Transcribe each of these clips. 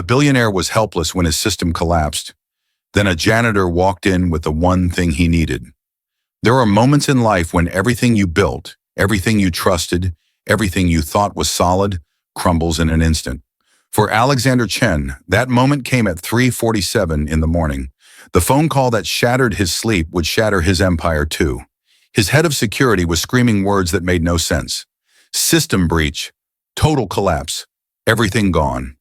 billionaire was helpless when his system collapsed. Then a janitor walked in with the one thing he needed. There are moments in life when everything you built, everything you trusted, everything you thought was solid, crumbles in an instant. For Alexander Chen, that moment came at 3:47 in the morning. The phone call that shattered his sleep would shatter his empire too. His head of security was screaming words that made no sense. System breach, total collapse, everything gone.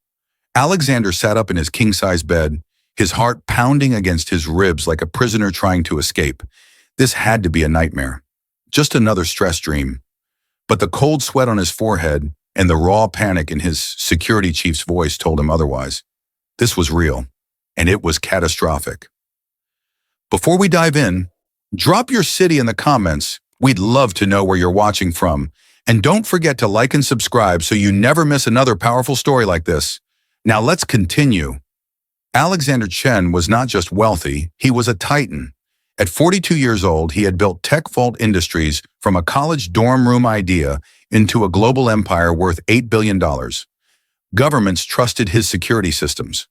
Alexander sat up in his king-size bed, his heart pounding against his ribs like a prisoner trying to escape. This had to be a nightmare. Just another stress dream. But the cold sweat on his forehead and the raw panic in his security chief's voice told him otherwise. This was real, and it was catastrophic. Before we dive in, drop your city in the comments. We'd love to know where you're watching from. And don't forget to like and subscribe so you never miss another powerful story like this. Now let's continue. Alexander Chen was not just wealthy, he was a titan. At 42 years old, he had built Tech Vault Industries from a college dorm room idea into a global empire worth $8 billion. Governments trusted his security systems.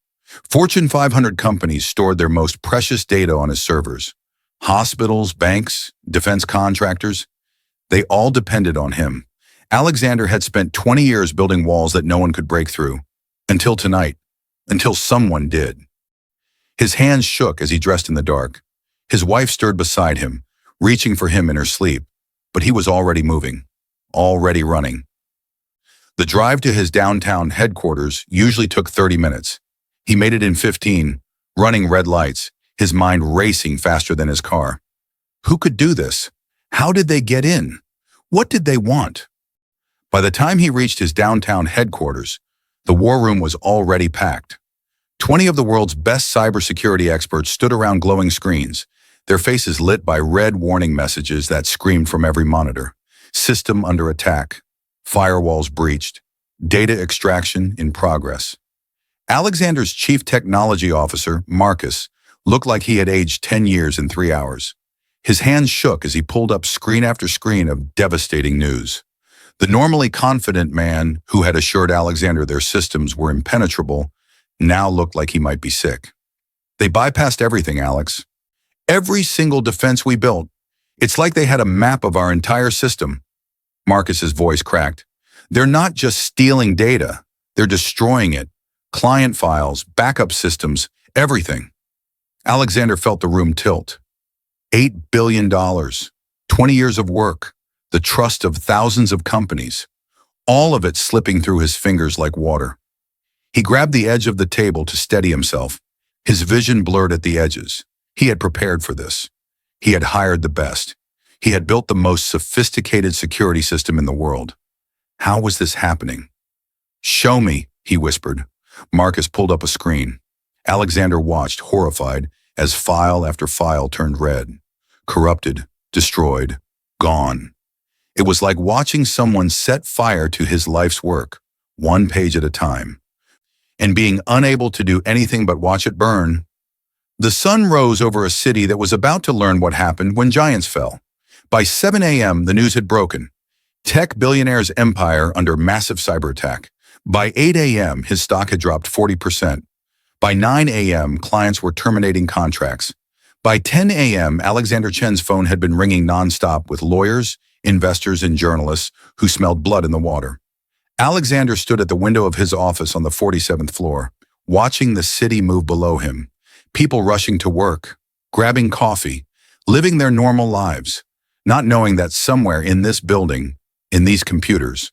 Fortune 500 companies stored their most precious data on his servers. Hospitals, banks, defense contractors, they all depended on him. Alexander had spent 20 years building walls that no one could break through. Until tonight. Until someone did. His hands shook as he dressed in the dark. His wife stirred beside him, reaching for him in her sleep, but he was already moving, already running. The drive to his downtown headquarters usually took 30 minutes. He made it in 15, running red lights, his mind racing faster than his car. Who could do this? How did they get in? What did they want? By the time he reached his downtown headquarters, the war room was already packed. 20 of the world's best cybersecurity experts stood around glowing screens, their faces lit by red warning messages that screamed from every monitor. System under attack. Firewalls breached. Data extraction in progress. Alexander's chief technology officer, Marcus, looked like he had aged 10 years in 3 hours. His hands shook as he pulled up screen after screen of devastating news. The normally confident man who had assured Alexander their systems were impenetrable now looked like he might be sick. They bypassed everything, Alex. Every single defense we built. It's like they had a map of our entire system. Marcus's voice cracked. They're not just stealing data. They're destroying it. Client files, backup systems, everything. Alexander felt the room tilt. $8 billion, 20 years of work, the trust of thousands of companies, all of it slipping through his fingers like water. He grabbed the edge of the table to steady himself. His vision blurred at the edges. He had prepared for this. He had hired the best. He had built the most sophisticated security system in the world. How was this happening? Show me, he whispered. Marcus pulled up a screen. Alexander watched, horrified, as file after file turned red. Corrupted, destroyed, gone. It was like watching someone set fire to his life's work, one page at a time, and being unable to do anything but watch it burn. The sun rose over a city that was about to learn what happened when giants fell. By 7 a.m., the news had broken. Tech billionaire's empire under massive cyber attack. By 8 a.m., his stock had dropped 40%. By 9 a.m., clients were terminating contracts. By 10 a.m., Alexander Chen's phone had been ringing nonstop with lawyers, investors, and journalists who smelled blood in the water. Alexander stood at the window of his office on the 47th floor, watching the city move below him. People rushing to work, grabbing coffee, living their normal lives, not knowing that somewhere in this building, in these computers,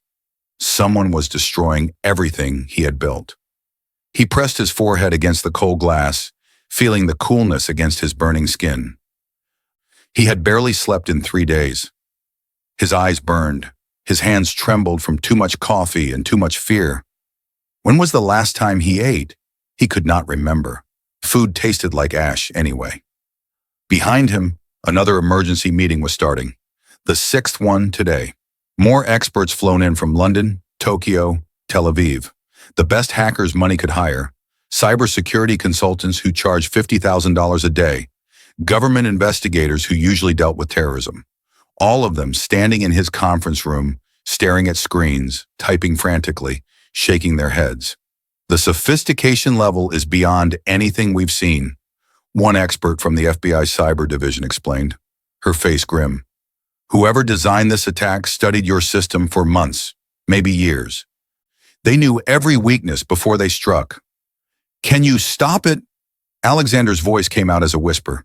someone was destroying everything he had built. He pressed his forehead against the cold glass, feeling the coolness against his burning skin. He had barely slept in 3 days. His eyes burned. His hands trembled from too much coffee and too much fear. When was the last time he ate? He could not remember. Food tasted like ash anyway. Behind him, another emergency meeting was starting. The 6th one today. More experts flown in from London, Tokyo, Tel Aviv. The best hackers money could hire. Cybersecurity consultants who charged $50,000 a day. Government investigators who usually dealt with terrorism. All of them standing in his conference room, staring at screens, typing frantically, shaking their heads. The sophistication level is beyond anything we've seen, one expert from the FBI Cyber Division explained, her face grim. Whoever designed this attack studied your system for months, maybe years. They knew every weakness before they struck. Can you stop it? Alexander's voice came out as a whisper.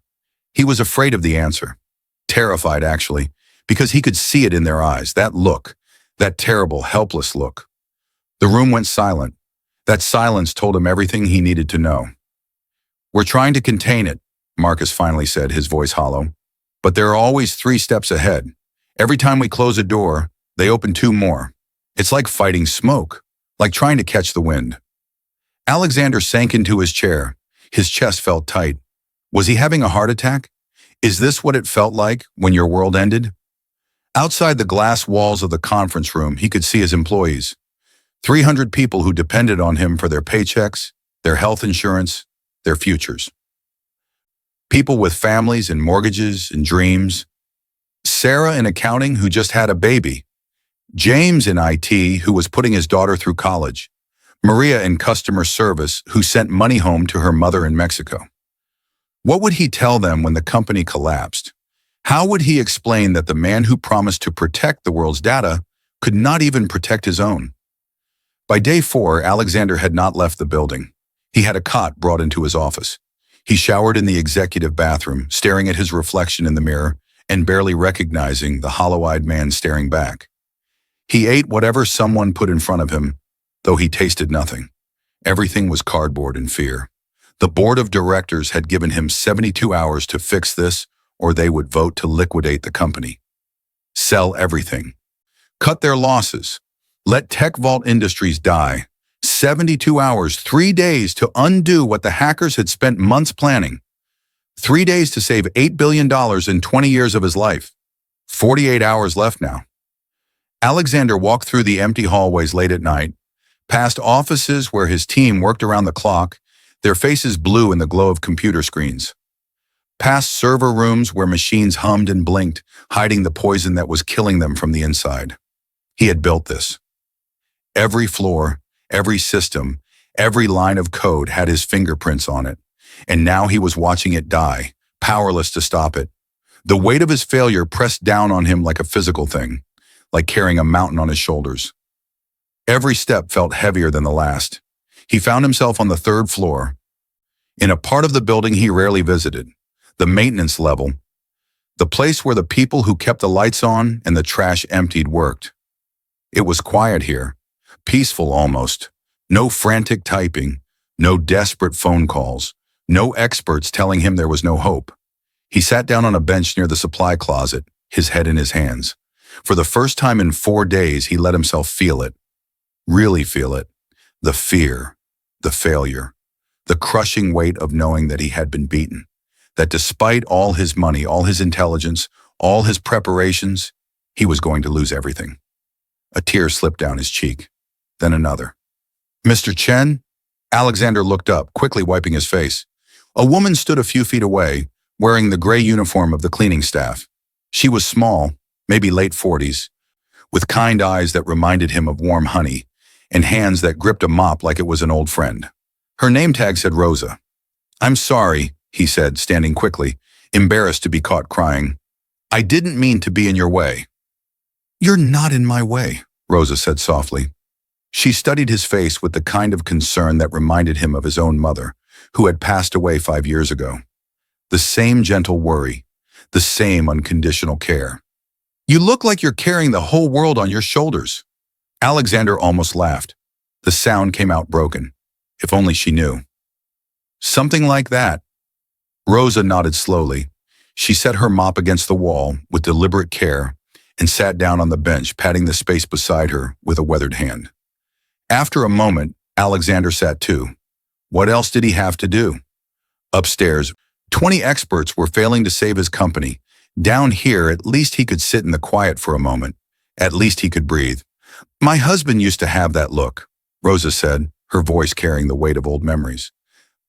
He was afraid of the answer. Terrified, actually, because he could see it in their eyes, that look, that terrible, helpless look. The room went silent. That silence told him everything he needed to know. We're trying to contain it, Marcus finally said, his voice hollow. But there are always 3 steps ahead. Every time we close a door, they open 2 more. It's like fighting smoke, like trying to catch the wind. Alexander sank into his chair. His chest felt tight. Was he having a heart attack? Is this what it felt like when your world ended? Outside the glass walls of the conference room, he could see his employees. 300 people who depended on him for their paychecks, their health insurance, their futures. People with families and mortgages and dreams. Sarah in accounting who just had a baby. James in IT who was putting his daughter through college. Maria in customer service who sent money home to her mother in Mexico. What would he tell them when the company collapsed? How would he explain that the man who promised to protect the world's data could not even protect his own? By day 4, Alexander had not left the building. He had a cot brought into his office. He showered in the executive bathroom, staring at his reflection in the mirror and barely recognizing the hollow-eyed man staring back. He ate whatever someone put in front of him, though he tasted nothing. Everything was cardboard and fear. The board of directors had given him 72 hours to fix this, or they would vote to liquidate the company. Sell everything. Cut their losses. Let Tech Vault Industries die. 72 hours, 3 days to undo what the hackers had spent months planning. 3 days to save $8 billion in 20 years of his life. 48 hours left now. Alexander walked through the empty hallways late at night, past offices where his team worked around the clock, their faces blue in the glow of computer screens. Past server rooms where machines hummed and blinked, hiding the poison that was killing them from the inside. He had built this. Every floor, every system, every line of code had his fingerprints on it, and now he was watching it die, powerless to stop it. The weight of his failure pressed down on him like a physical thing, like carrying a mountain on his shoulders. Every step felt heavier than the last. He found himself on the 3rd floor, in a part of the building he rarely visited, the maintenance level, the place where the people who kept the lights on and the trash emptied worked. It was quiet here, peaceful almost. No frantic typing, no desperate phone calls, no experts telling him there was no hope. He sat down on a bench near the supply closet, his head in his hands. For the first time in 4 days, he let himself feel it. Really feel it. The fear, the failure, the crushing weight of knowing that he had been beaten, that despite all his money, all his intelligence, all his preparations, he was going to lose everything. A tear slipped down his cheek, then another. Mr. Chen? Alexander looked up, quickly wiping his face. A woman stood a few feet away, wearing the gray uniform of the cleaning staff. She was small, maybe late 40s, with kind eyes that reminded him of warm honey, and hands that gripped a mop like it was an old friend. Her name tag said Rosa. I'm sorry, he said, standing quickly, embarrassed to be caught crying. I didn't mean to be in your way. You're not in my way, Rosa said softly. She studied his face with the kind of concern that reminded him of his own mother, who had passed away 5 years ago. The same gentle worry, the same unconditional care. You look like you're carrying the whole world on your shoulders. Alexander almost laughed. The sound came out broken. If only she knew. Something like that. Rosa nodded slowly. She set her mop against the wall with deliberate care and sat down on the bench, patting the space beside her with a weathered hand. After a moment, Alexander sat too. What else did he have to do? Upstairs, 20 experts were failing to save his company. Down here, at least he could sit in the quiet for a moment. At least he could breathe. My husband used to have that look, Rosa said, her voice carrying the weight of old memories.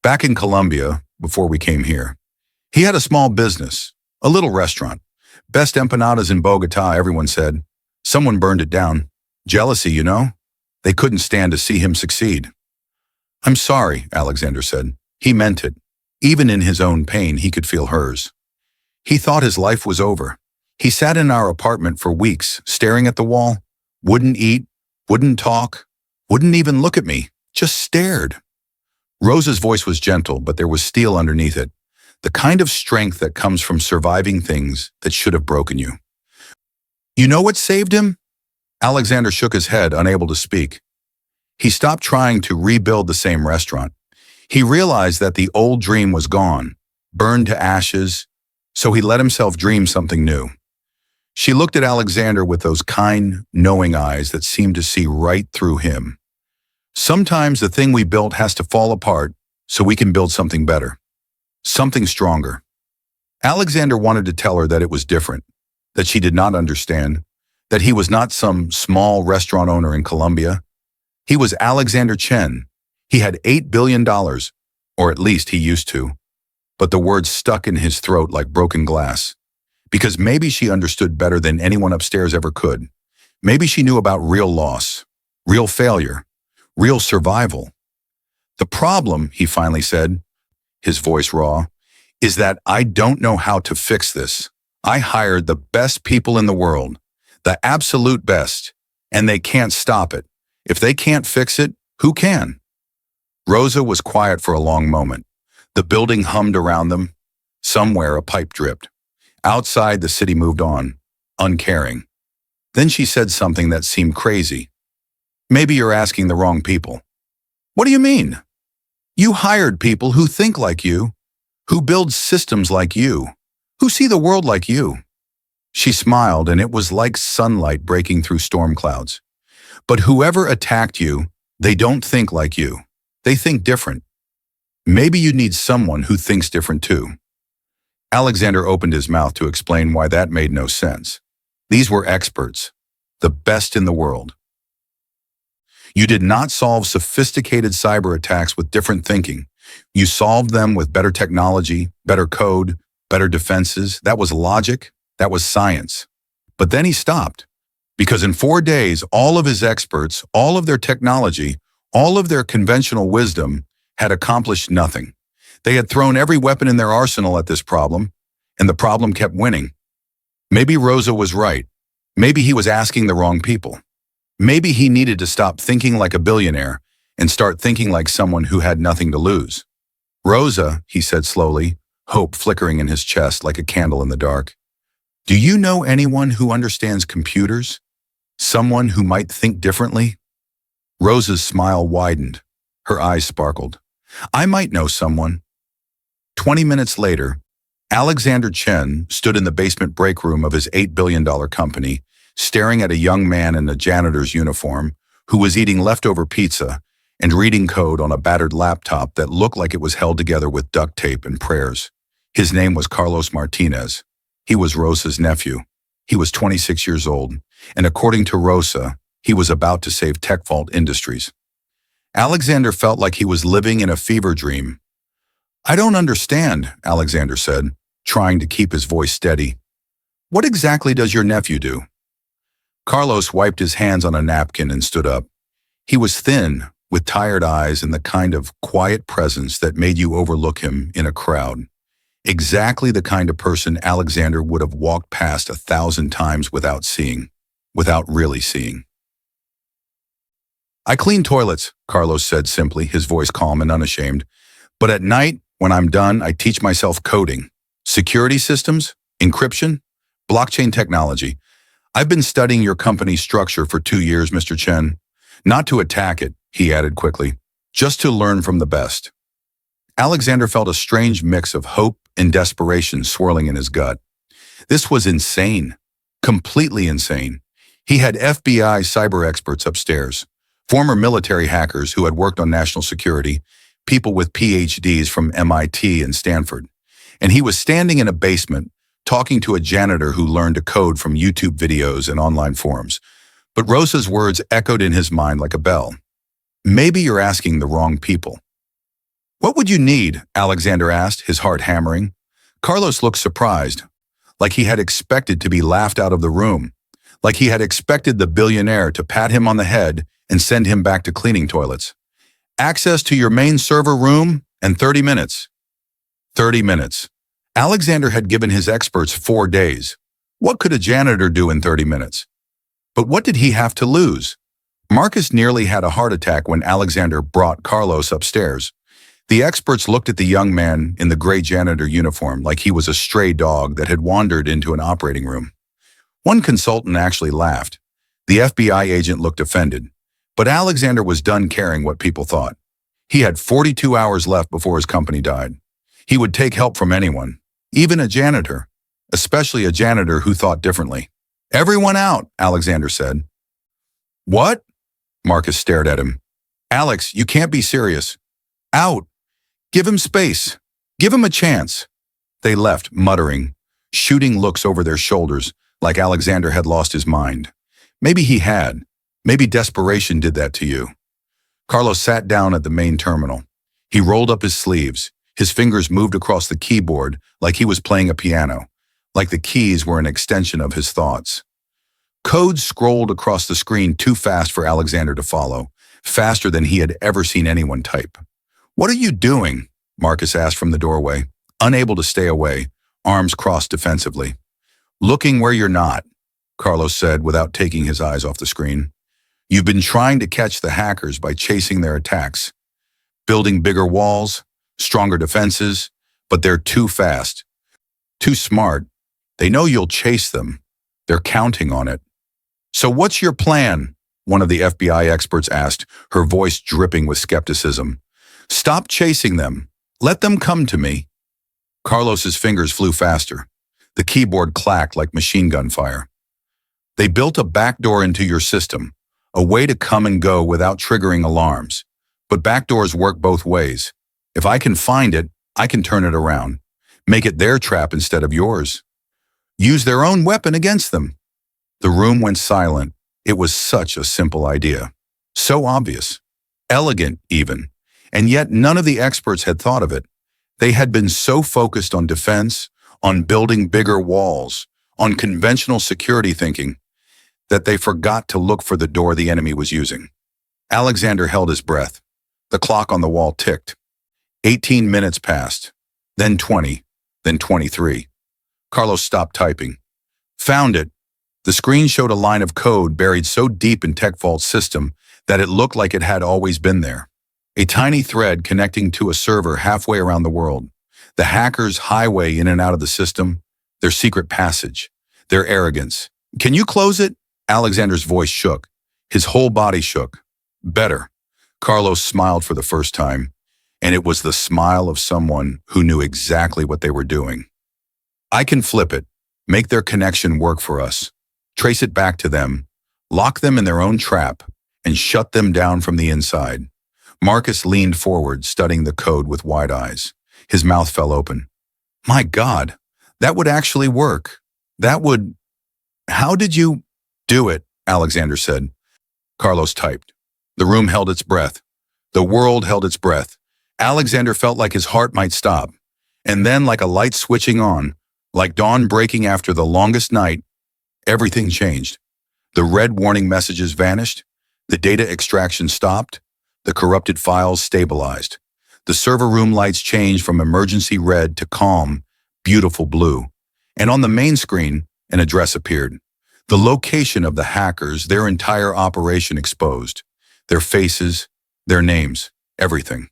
Back in Colombia, before we came here, he had a small business, a little restaurant. Best empanadas in Bogota, everyone said. Someone burned it down. Jealousy, you know? They couldn't stand to see him succeed. I'm sorry, Alexander said. He meant it. Even in his own pain, he could feel hers. He thought his life was over. He sat in our apartment for weeks, staring at the wall, wouldn't eat, wouldn't talk, wouldn't even look at me, just stared. Rosa's voice was gentle, but there was steel underneath it, the kind of strength that comes from surviving things that should have broken you. You know what saved him? Alexander shook his head, unable to speak. He stopped trying to rebuild the same restaurant. He realized that the old dream was gone, burned to ashes, so he let himself dream something new. She looked at Alexander with those kind, knowing eyes that seemed to see right through him. Sometimes the thing we built has to fall apart so we can build something better, something stronger. Alexander wanted to tell her that it was different, that she did not understand, that he was not some small restaurant owner in Colombia. He was Alexander Chen. He had $8 billion, or at least he used to. But the words stuck in his throat like broken glass. Because maybe she understood better than anyone upstairs ever could. Maybe she knew about real loss, real failure, real survival. The problem, he finally said, his voice raw, is that I don't know how to fix this. I hired the best people in the world, the absolute best, and they can't stop it. If they can't fix it, who can? Rosa was quiet for a long moment. The building hummed around them. Somewhere a pipe dripped. Outside, the city moved on, uncaring. Then she said something that seemed crazy. Maybe you're asking the wrong people. What do you mean? You hired people who think like you, who build systems like you, who see the world like you. She smiled, and it was like sunlight breaking through storm clouds. But whoever attacked you, they don't think like you. They think different. Maybe you need someone who thinks different too. Alexander opened his mouth to explain why that made no sense. These were experts, the best in the world. You did not solve sophisticated cyber attacks with different thinking. You solved them with better technology, better code, better defenses. That was logic. That was science. But then he stopped. Because in 4 days, all of his experts, all of their technology, all of their conventional wisdom had accomplished nothing. They had thrown every weapon in their arsenal at this problem, and the problem kept winning. Maybe Rosa was right. Maybe he was asking the wrong people. Maybe he needed to stop thinking like a billionaire and start thinking like someone who had nothing to lose. Rosa, he said slowly, hope flickering in his chest like a candle in the dark. Do you know anyone who understands computers? Someone who might think differently? Rosa's smile widened. Her eyes sparkled. I might know someone. 20 minutes later, Alexander Chen stood in the basement break room of his $8 billion company, staring at a young man in a janitor's uniform who was eating leftover pizza and reading code on a battered laptop that looked like it was held together with duct tape and prayers. His name was Carlos Martinez. He was Rosa's nephew. He was 26 years old, and according to Rosa, he was about to save TechVault Industries. Alexander felt like he was living in a fever dream. I don't understand, Alexander said, trying to keep his voice steady. What exactly does your nephew do? Carlos wiped his hands on a napkin and stood up. He was thin, with tired eyes and the kind of quiet presence that made you overlook him in a crowd. Exactly the kind of person Alexander would have walked past 1,000 times without seeing, without really seeing. I clean toilets, Carlos said simply, his voice calm and unashamed. But at night, when I'm done, I teach myself coding, security systems, encryption, blockchain technology. I've been studying your company's structure for 2 years, Mr. Chen. Not to attack it, he added quickly, just to learn from the best. Alexander felt a strange mix of hope and desperation swirling in his gut. This was insane, completely insane. He had FBI cyber experts upstairs, former military hackers who had worked on national security, people with PhDs from MIT and Stanford. And he was standing in a basement talking to a janitor who learned to code from YouTube videos and online forums. But Rosa's words echoed in his mind like a bell. Maybe you're asking the wrong people. What would you need? Alexander asked, his heart hammering. Carlos looked surprised, like he had expected to be laughed out of the room, like he had expected the billionaire to pat him on the head and send him back to cleaning toilets. Access to your main server room and 30 minutes. 30 minutes. Alexander had given his experts 4 days. What could a janitor do in 30 minutes? But what did he have to lose? Marcus nearly had a heart attack when Alexander brought Carlos upstairs. The experts looked at the young man in the gray janitor uniform like he was a stray dog that had wandered into an operating room. One consultant actually laughed. The FBI agent looked offended. But Alexander was done caring what people thought. He had 42 hours left before his company died. He would take help from anyone, even a janitor, especially a janitor who thought differently. "Everyone out," Alexander said. "What?" Marcus stared at him. "Alex, you can't be serious. Out. Give him space. Give him a chance." They left, muttering, shooting looks over their shoulders like Alexander had lost his mind. Maybe he had. Maybe desperation did that to you. Carlos sat down at the main terminal. He rolled up his sleeves. His fingers moved across the keyboard like he was playing a piano, like the keys were an extension of his thoughts. Code scrolled across the screen too fast for Alexander to follow, faster than he had ever seen anyone type. "What are you doing?" Marcus asked from the doorway, unable to stay away, arms crossed defensively. "Looking where you're not," Carlos said without taking his eyes off the screen. "You've been trying to catch the hackers by chasing their attacks, building bigger walls, stronger defenses, but they're too fast, too smart. They know you'll chase them. They're counting on it." "So what's your plan?" one of the FBI experts asked, her voice dripping with skepticism. "Stop chasing them. Let them come to me." Carlos's fingers flew faster. The keyboard clacked like machine gun fire. "They built a backdoor into your system, a way to come and go without triggering alarms. But backdoors work both ways. If I can find it, I can turn it around. Make it their trap instead of yours. Use their own weapon against them." The room went silent. It was such a simple idea. So obvious. Elegant, even. And yet none of the experts had thought of it. They had been so focused on defense, on building bigger walls, on conventional security thinking, that they forgot to look for the door the enemy was using. Alexander held his breath. The clock on the wall ticked. 18 minutes passed, then 20, then 23. Carlos stopped typing. Found it. The screen showed a line of code buried so deep in TechVault's system that it looked like it had always been there. A tiny thread connecting to a server halfway around the world. The hackers' highway in and out of the system, their secret passage, their arrogance. "Can you close it?" Alexander's voice shook. His whole body shook. "Better." Carlos smiled for the first time, and it was the smile of someone who knew exactly what they were doing. "I can flip it, make their connection work for us, trace it back to them, lock them in their own trap, and shut them down from the inside." Marcus leaned forward, studying the code with wide eyes. His mouth fell open. "My God, that would actually work. That would... How did you do it?" Alexander said. Carlos typed. The room held its breath. The world held its breath. Alexander felt like his heart might stop. And then, like a light switching on, like dawn breaking after the longest night, everything changed. The red warning messages vanished. The data extraction stopped. The corrupted files stabilized. The server room lights changed from emergency red to calm, beautiful blue. And on the main screen, an address appeared. The location of the hackers, their entire operation exposed. Their faces, their names, everything.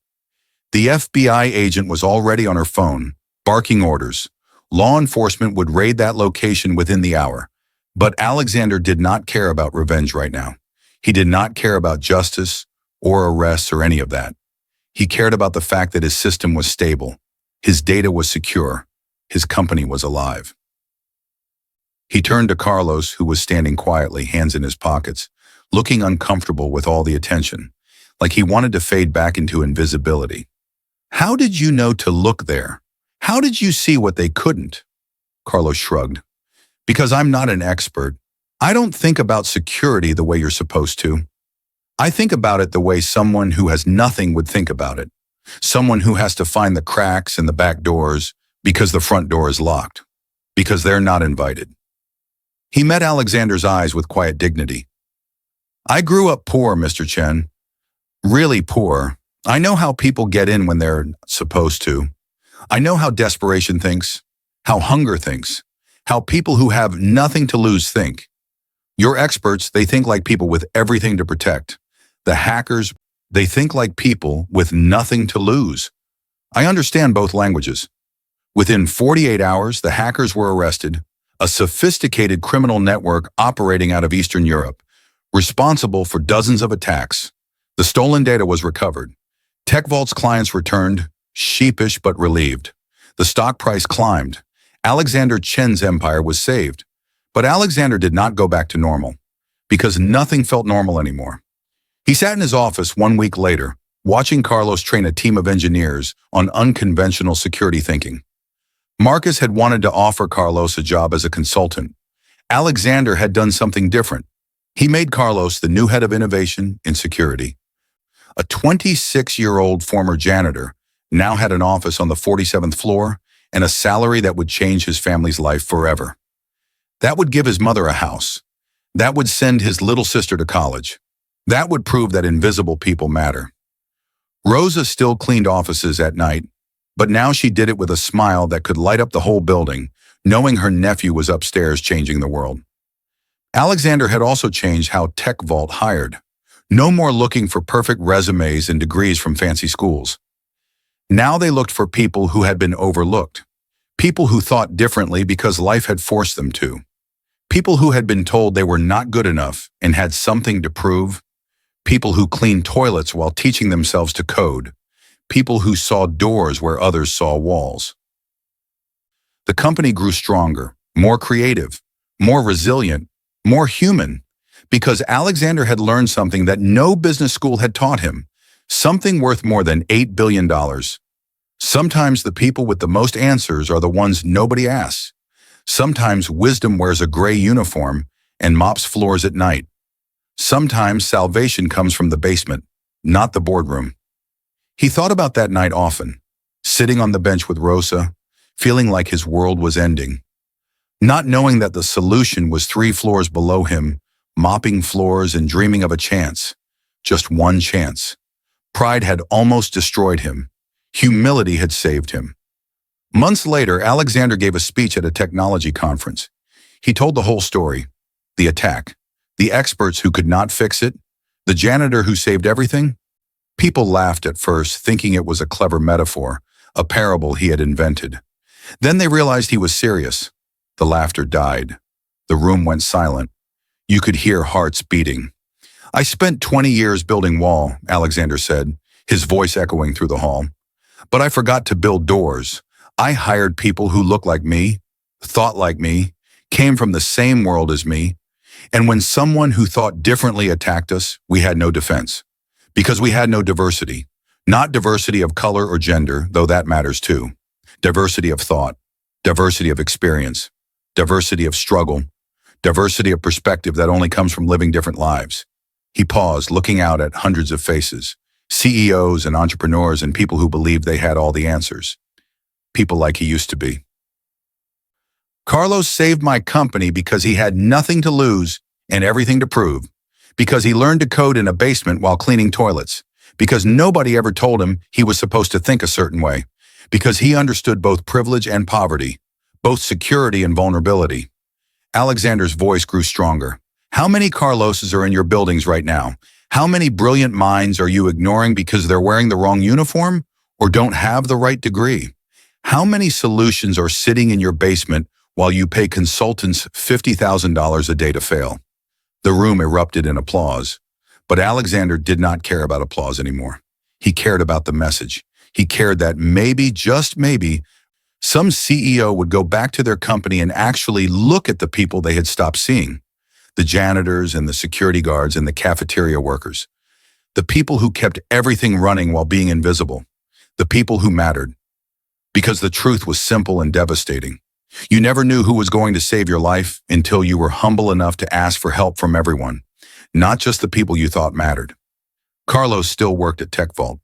The FBI agent was already on her phone, barking orders. Law enforcement would raid that location within the hour. But Alexander did not care about revenge right now. He did not care about justice or arrests or any of that. He cared about the fact that his system was stable, his data was secure, his company was alive. He turned to Carlos, who was standing quietly, hands in his pockets, looking uncomfortable with all the attention, like he wanted to fade back into invisibility. "How did you know to look there? How did you see what they couldn't?" Carlos shrugged. "Because I'm not an expert. I don't think about security the way you're supposed to. I think about it the way someone who has nothing would think about it. Someone who has to find the cracks in the back doors because the front door is locked, because they're not invited." He met Alexander's eyes with quiet dignity. "I grew up poor, Mr. Chen. Really poor. I know how people get in when they're supposed to. I know how desperation thinks, how hunger thinks, how people who have nothing to lose think. Your experts, they think like people with everything to protect. The hackers, they think like people with nothing to lose. I understand both languages. Within 48 hours, the hackers were arrested, a sophisticated criminal network operating out of Eastern Europe, responsible for dozens of attacks. The stolen data was recovered. TechVault's clients returned, sheepish but relieved. The stock price climbed. Alexander Chen's empire was saved. But Alexander did not go back to normal, because nothing felt normal anymore. He sat in his office 1 week later, watching Carlos train a team of engineers on unconventional security thinking. Marcus had wanted to offer Carlos a job as a consultant. Alexander had done something different. He made Carlos the new head of innovation in security. A 26-year-old former janitor now had an office on the 47th floor and a salary that would change his family's life forever. That would give his mother a house. That would send his little sister to college. That would prove that invisible people matter. Rosa still cleaned offices at night, but now she did it with a smile that could light up the whole building, knowing her nephew was upstairs changing the world. Alexander had also changed how TechVault hired. No more looking for perfect resumes and degrees from fancy schools. Now they looked for people who had been overlooked. People who thought differently because life had forced them to. People who had been told they were not good enough and had something to prove. People who cleaned toilets while teaching themselves to code. People who saw doors where others saw walls. The company grew stronger, more creative, more resilient, more human, because Alexander had learned something that no business school had taught him, something worth more than $8 billion. Sometimes the people with the most answers are the ones nobody asks. Sometimes wisdom wears a gray uniform and mops floors at night. Sometimes salvation comes from the basement, not the boardroom. He thought about that night often, sitting on the bench with Rosa, feeling like his world was ending. Not knowing that the solution was 3 floors below him, mopping floors and dreaming of a chance. Just one chance. Pride had almost destroyed him. Humility had saved him. Months later, Alexander gave a speech at a technology conference. He told the whole story. The attack. The experts who could not fix it. The janitor who saved everything. People laughed at first, thinking it was a clever metaphor, a parable he had invented. Then they realized he was serious. The laughter died. The room went silent. You could hear hearts beating. I spent 20 years building wall, Alexander said, his voice echoing through the hall. But I forgot to build doors. I hired people who looked like me, thought like me, came from the same world as me. And when someone who thought differently attacked us, we had no defense. Because we had no diversity. Not diversity of color or gender, though that matters too. Diversity of thought, diversity of experience, diversity of struggle, diversity of perspective that only comes from living different lives. He paused, looking out at hundreds of faces, CEOs and entrepreneurs and people who believed they had all the answers. People like he used to be. Carlos saved my company because he had nothing to lose and everything to prove. Because he learned to code in a basement while cleaning toilets. Because nobody ever told him he was supposed to think a certain way. Because he understood both privilege and poverty, both security and vulnerability. Alexander's voice grew stronger. How many Carloses are in your buildings right now? How many brilliant minds are you ignoring because they're wearing the wrong uniform or don't have the right degree? How many solutions are sitting in your basement while you pay consultants $50,000 a day to fail? The room erupted in applause, but Alexander did not care about applause anymore. He cared about the message. He cared that maybe, just maybe, some CEO would go back to their company and actually look at the people they had stopped seeing. The janitors and the security guards and the cafeteria workers. The people who kept everything running while being invisible. The people who mattered. Because the truth was simple and devastating. You never knew who was going to save your life until you were humble enough to ask for help from everyone, not just the people you thought mattered. Carlos still worked at TechVault,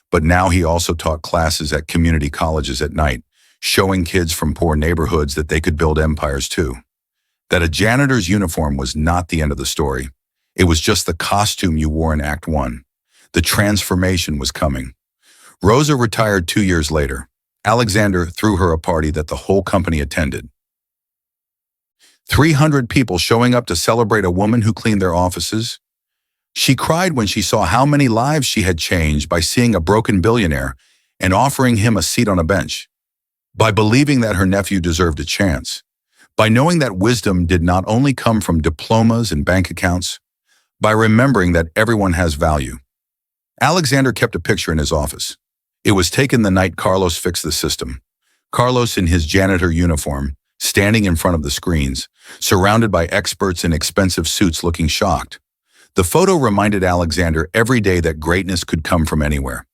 but now he also taught classes at community colleges at night, showing kids from poor neighborhoods that they could build empires too. That a janitor's uniform was not the end of the story. It was just the costume you wore in Act 1. The transformation was coming. Rosa retired 2 years later. Alexander threw her a party that the whole company attended. 300 people showing up to celebrate a woman who cleaned their offices. She cried when she saw how many lives she had changed by seeing a broken billionaire and offering him a seat on a bench, by believing that her nephew deserved a chance, by knowing that wisdom did not only come from diplomas and bank accounts, by remembering that everyone has value. Alexander kept a picture in his office. It was taken the night Carlos fixed the system. Carlos in his janitor uniform, standing in front of the screens, surrounded by experts in expensive suits looking shocked. The photo reminded Alexander every day that greatness could come from anywhere.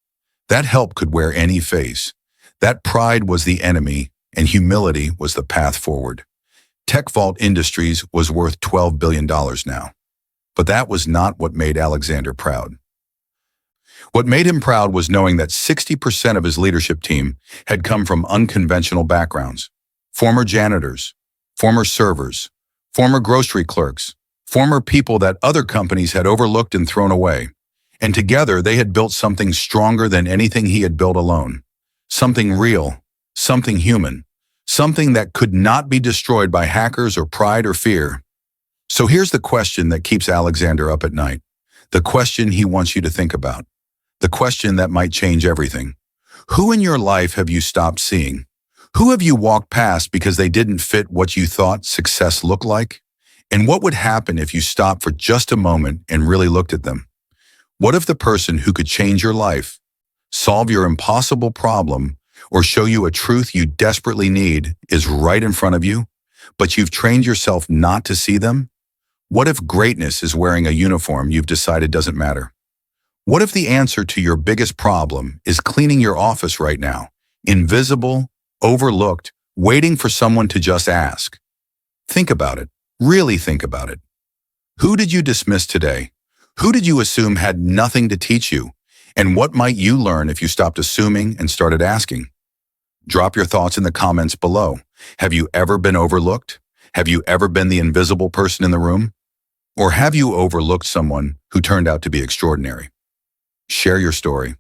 That help could wear any face. That pride was the enemy, and humility was the path forward. Tech Vault Industries was worth $12 billion now. But that was not what made Alexander proud. What made him proud was knowing that 60% of his leadership team had come from unconventional backgrounds. Former janitors, former servers, former grocery clerks, former people that other companies had overlooked and thrown away. And together they had built something stronger than anything he had built alone. Something real, something human, something that could not be destroyed by hackers or pride or fear. So here's the question that keeps Alexander up at night. The question he wants you to think about. The question that might change everything. Who in your life have you stopped seeing? Who have you walked past because they didn't fit what you thought success looked like? And what would happen if you stopped for just a moment and really looked at them? What if the person who could change your life, solve your impossible problem, or show you a truth you desperately need is right in front of you, but you've trained yourself not to see them? What if greatness is wearing a uniform you've decided doesn't matter? What if the answer to your biggest problem is cleaning your office right now, invisible, overlooked, waiting for someone to just ask? Think about it. Really think about it. Who did you dismiss today? Who did you assume had nothing to teach you? And what might you learn if you stopped assuming and started asking? Drop your thoughts in the comments below. Have you ever been overlooked? Have you ever been the invisible person in the room? Or have you overlooked someone who turned out to be extraordinary? Share your story.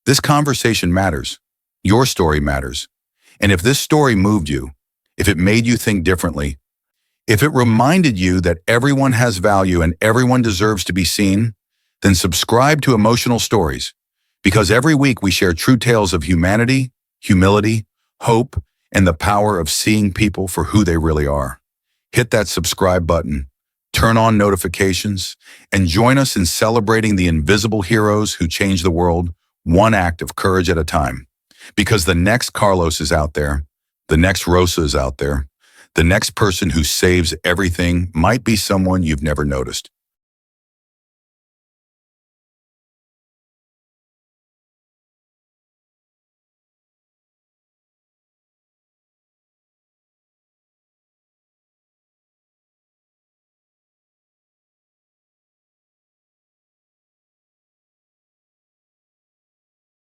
This conversation matters. Your story matters. And if this story moved you, if it made you think differently, if it reminded you that everyone has value and everyone deserves to be seen, then subscribe to Emotional Stories, because every week we share true tales of humanity, humility, hope, and the power of seeing people for who they really are. Hit that subscribe button, turn on notifications, and join us in celebrating the invisible heroes who change the world one act of courage at a time. Because the next Carlos is out there, the next Rosa is out there, the next person who saves everything might be someone you've never noticed.